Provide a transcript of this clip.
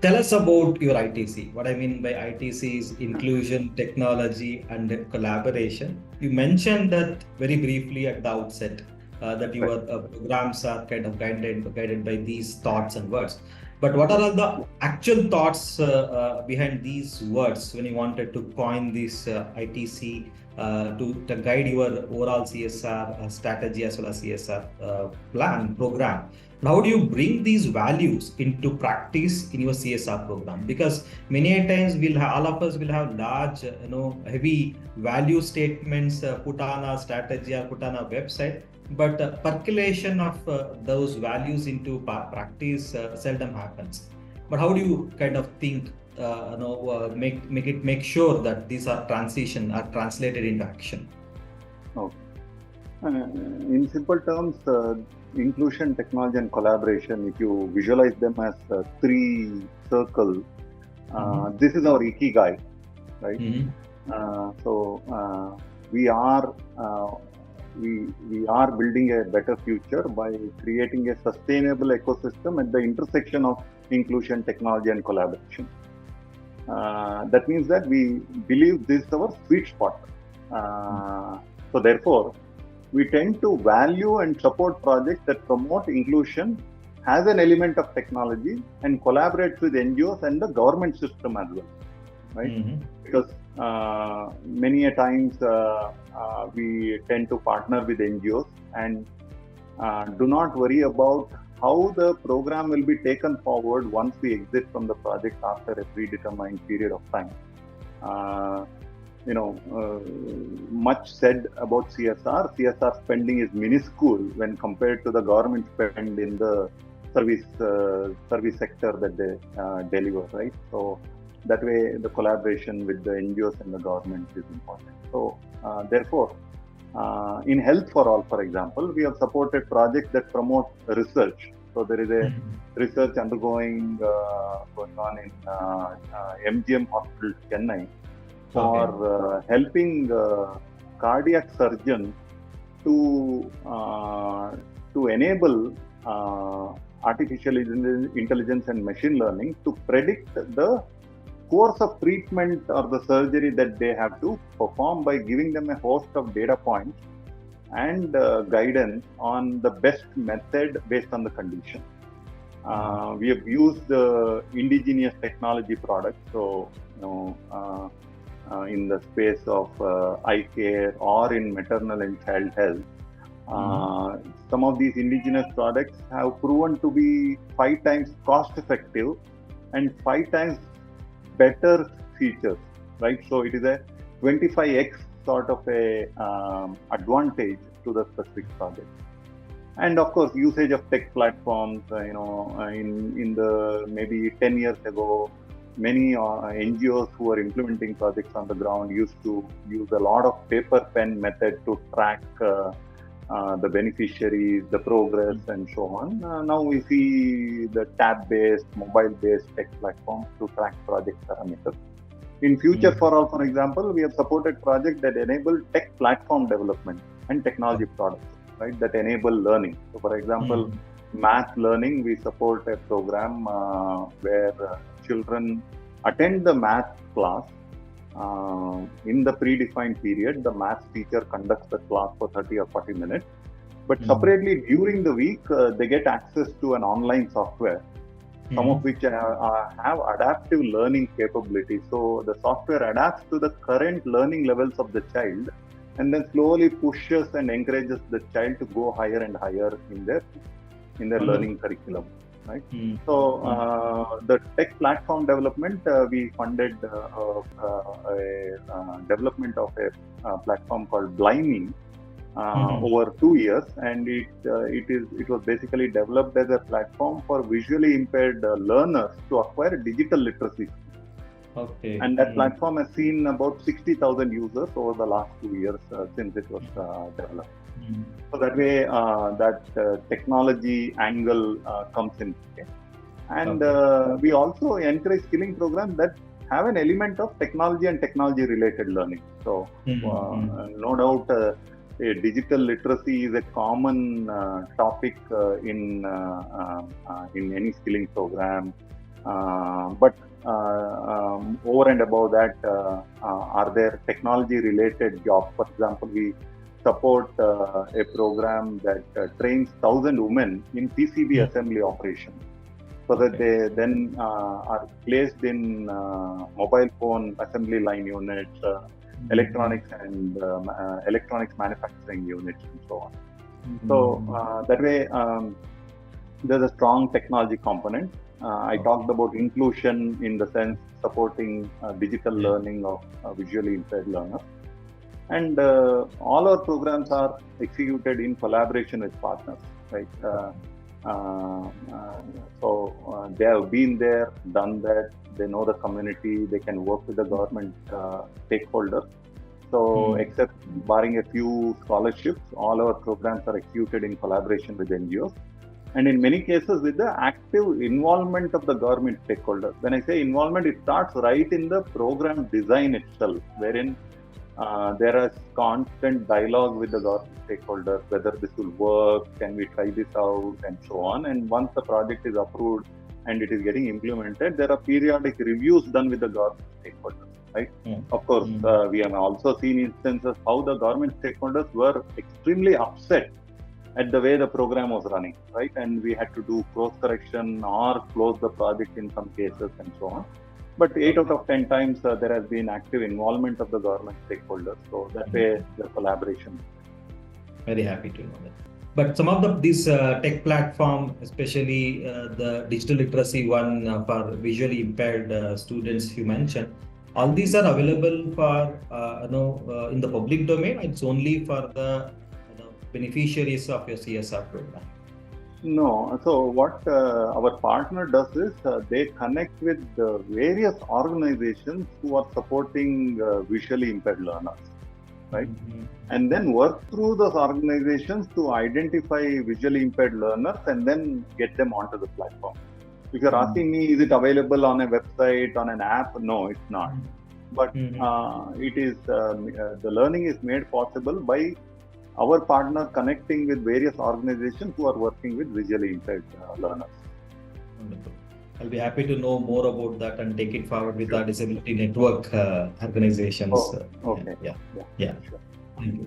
Tell us about your ITC. What I mean by ITC is inclusion, technology, and collaboration. You mentioned that very briefly at the outset, that Right. your programs are kind of guided by these thoughts and words. But what are all the actual thoughts behind these words when you wanted to coin this ITC to guide your overall CSR strategy as well as CSR program? How do you bring these values into practice in your CSR program? Because many a times all of us will have large, heavy value statements put on our strategy or put on our website, but percolation of those values into practice seldom happens. But how do you kind of think, make sure that these are translated into action? Okay. In simple terms, inclusion, technology, and collaboration, if you visualize them as three circles, this is our ikigai, right? So we are building a better future by creating a sustainable ecosystem at the intersection of inclusion, technology, and collaboration. That means that we believe this is our sweet spot. So therefore, we tend to value and support projects that promote inclusion, has an element of technology, and collaborates with NGOs and the government system as well, right? Because many a times we tend to partner with NGOs and do not worry about how the program will be taken forward once we exit from the project after a predetermined period of time. Much said about CSR. CSR spending is minuscule when compared to the government spend in the service sector that they deliver, right? So that way, the collaboration with the NGOs and the government is important. So therefore, in Health for All, for example, we have supported projects that promote research. So there is a research going on in MGM Hospital, Chennai, for helping cardiac surgeons to enable artificial intelligence and machine learning to predict the course of treatment or the surgery that they have to perform by giving them a host of data points and guidance on the best method based on the condition. We have used the indigenous technology products, so in the space of eye care or in maternal and child health. Some of these indigenous products have proven to be 5 times cost effective and 5 times better features, right? So it is a 25x sort of a advantage to the specific project. And of course, usage of tech platforms, in the maybe 10 years ago, many NGOs who are implementing projects on the ground used to use a lot of paper pen method to track the beneficiaries, the progress, and so on. Now we see the tab-based, mobile-based tech platforms to track project parameters. In Future for All, for example, we have supported projects that enable tech platform development and technology products, right, that enable learning. So, for example, math learning, we support a program where children attend the math class. In the predefined period, the math teacher conducts the class for 30 or 40 minutes. But separately, during the week, they get access to an online software, some of which have adaptive learning capabilities. So the software adapts to the current learning levels of the child and then slowly pushes and encourages the child to go higher and higher in their learning curriculum. Right. So the tech platform development, we funded a development of a platform called Blimey over 2 years, and it was basically developed as a platform for visually impaired learners to acquire digital literacy. Okay. And that platform has seen about 60,000 users over the last 2 years since it was developed. So that way, that technology angle comes in. And we also encourage skilling programs that have an element of technology and technology-related learning. So, no doubt, digital literacy is a common topic in any skilling program. But over and above that, are there technology related jobs? For example, we support a program that trains 1,000 women in PCB assembly operations, so that they then are placed in mobile phone assembly line units, electronics and electronics manufacturing units, and so on. So that way, there's a strong technology component. I talked about inclusion in the sense supporting digital learning of visually impaired learners. And all our programs are executed in collaboration with partners, right? So they have been there, done that, they know the community, they can work with the government stakeholders. So except barring a few scholarships, all our programs are executed in collaboration with NGOs. And in many cases with the active involvement of the government stakeholders. When I say involvement, it starts right in the program design itself, wherein there is constant dialogue with the government stakeholders, whether this will work, can we try this out, and so on. And once the project is approved and it is getting implemented, there are periodic reviews done with the government stakeholders, right? Of course, we have also seen instances how the government stakeholders were extremely upset at the way the program was running, right? And we had to do course correction or close the project in some cases and so on. But 8 out of 10 times there has been active involvement of the government stakeholders. So that way the collaboration. Very happy to know that. But some of these tech platform, especially the digital literacy one for visually impaired students you mentioned, all these are available for in the public domain. It's only for the beneficiaries of your CSR program. No. So what our partner does is they connect with various organizations who are supporting visually impaired learners, right? And then work through those organizations to identify visually impaired learners and then get them onto the platform. If you're asking me, is it available on a website, on an app? No, it's not. But it is the learning is made possible by our partner connecting with various organizations who are working with visually impaired learners. Wonderful. I'll be happy to know more about that and take it forward with our disability network organizations. Okay. Yeah. Sure. Thank you.